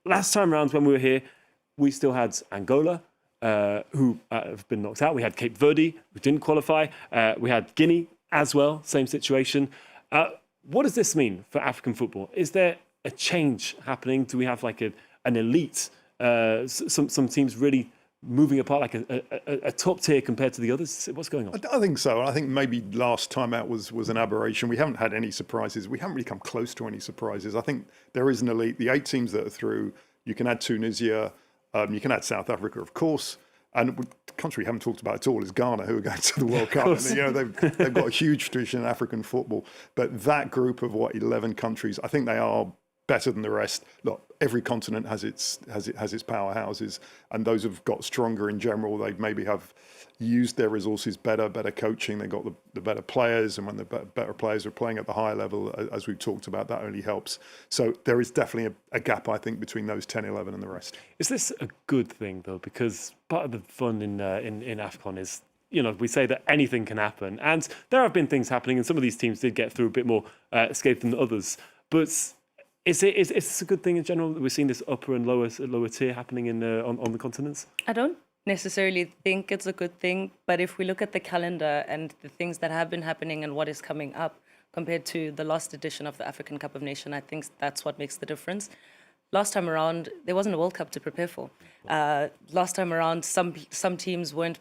last time around when we were here, we still had Angola, who have been knocked out. We had Cape Verde, who didn't qualify. We had Guinea as well, same situation. What does this mean for African football? Is there a change happening? Do we have like an elite, some teams really moving apart, like a top tier compared to the others? What's going on? I think so. I think maybe last time out was an aberration. We haven't had any surprises. We haven't really come close to any surprises. I think there is an elite. The 8 teams that are through, you can add Tunisia, you can add South Africa, of course. And the country we haven't talked about at all is Ghana, who are going to the World Cup. And, they've got a huge tradition in African football. But that group of 11 countries, I think they are better than the rest. Look, every continent has its powerhouses, and those have got stronger in general. They maybe have used their resources better coaching. They got the better players, and when the better players are playing at the higher level, as we've talked about, that only helps. So there is definitely a gap, I think, between those 10, 11 and the rest. Is this a good thing though? Because part of the fun in AFCON is, we say that anything can happen, and there have been things happening, and some of these teams did get through a bit more scathed than others. But is this a good thing in general that we're seeing this upper and lower tier happening on the continents? I don't necessarily think it's a good thing, but if we look at the calendar and the things that have been happening and what is coming up compared to the last edition of the African Cup of Nations, I think that's what makes the difference. Last time around, there wasn't a World Cup to prepare for. Last time around, some teams weren't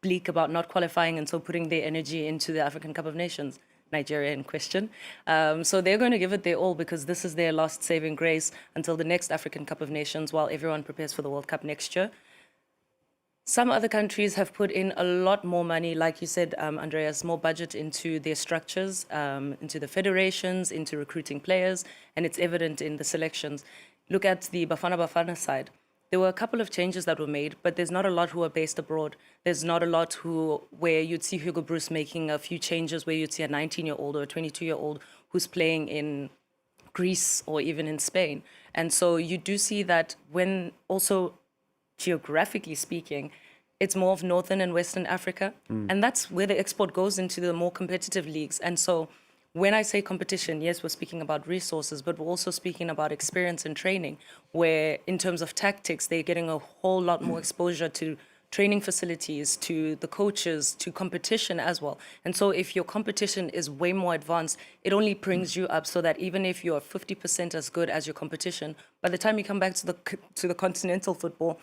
bleak about not qualifying and so putting their energy into the African Cup of Nations. Nigeria in question. So they're going to give it their all because this is their last saving grace until the next African Cup of Nations while everyone prepares for the World Cup next year. Some other countries have put in a lot more money, like you said, Andreas, more budget into their structures, into the federations, into recruiting players, and it's evident in the selections. Look at the Bafana side. There were a couple of changes that were made, but there's not a lot who are based abroad. There's not a lot where you'd see Hugo Bruce making a few changes, where you'd see a 19-year-old or a 22-year-old who's playing in Greece or even in Spain. And so you do see that when also geographically speaking, it's more of Northern and Western Africa. And that's where the export goes into the more competitive leagues. And so when I say competition, yes, we're speaking about resources, but we're also speaking about experience and training, where in terms of tactics, they're getting a whole lot more exposure to training facilities, to the coaches, to competition as well. And so if your competition is way more advanced, it only brings you up so that even if you're 50% as good as your competition, by the time you come back to the continental football,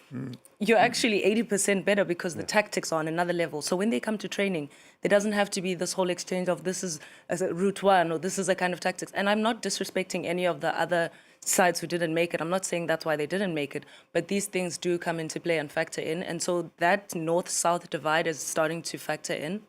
you're actually 80% better because the tactics are on another level. So when they come to training, there doesn't have to be this whole exchange of this is a route one or this is a kind of tactics. And I'm not disrespecting any of the other sides who didn't make it. I'm not saying that's why they didn't make it, but these things do come into play and factor in. And so that north-south divide is starting to factor in.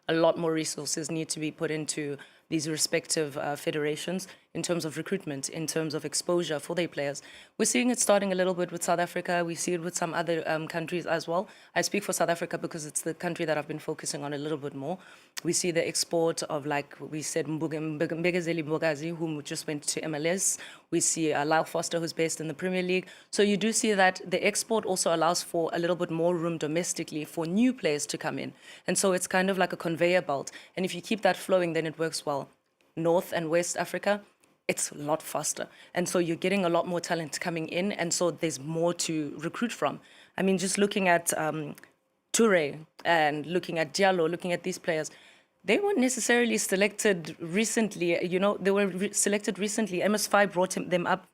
A lot more resources need to be put into these respective federations in terms of recruitment, in terms of exposure for their players. We're seeing it starting a little bit with South Africa. We see it with some other countries as well. I speak for South Africa because it's the country that I've been focusing on a little bit more. We see the export of, like we said, Mbegazeli Mbogazi, who just went to MLS. We see Lyle Foster, who's based in the Premier League. So you do see that the export also allows for a little bit more room domestically for new players to come in. And so it's kind of like a conveyor belt. And if you keep that flowing, then it works well. North and West Africa, it's a lot faster. And so you're getting a lot more talent coming in. And so there's more to recruit from. I mean, just looking at Toure and looking at Diallo, looking at these players, they weren't necessarily selected recently. They were selected recently. MS5 brought them up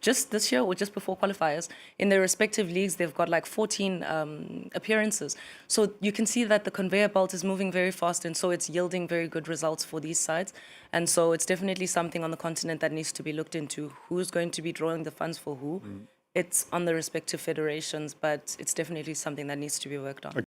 just this year or just before qualifiers. In their respective leagues, they've got like 14 appearances. So you can see that the conveyor belt is moving very fast, and so it's yielding very good results for these sides. And so it's definitely something on the continent that needs to be looked into. Who's going to be drawing the funds for who? It's on the respective federations, but it's definitely something that needs to be worked on.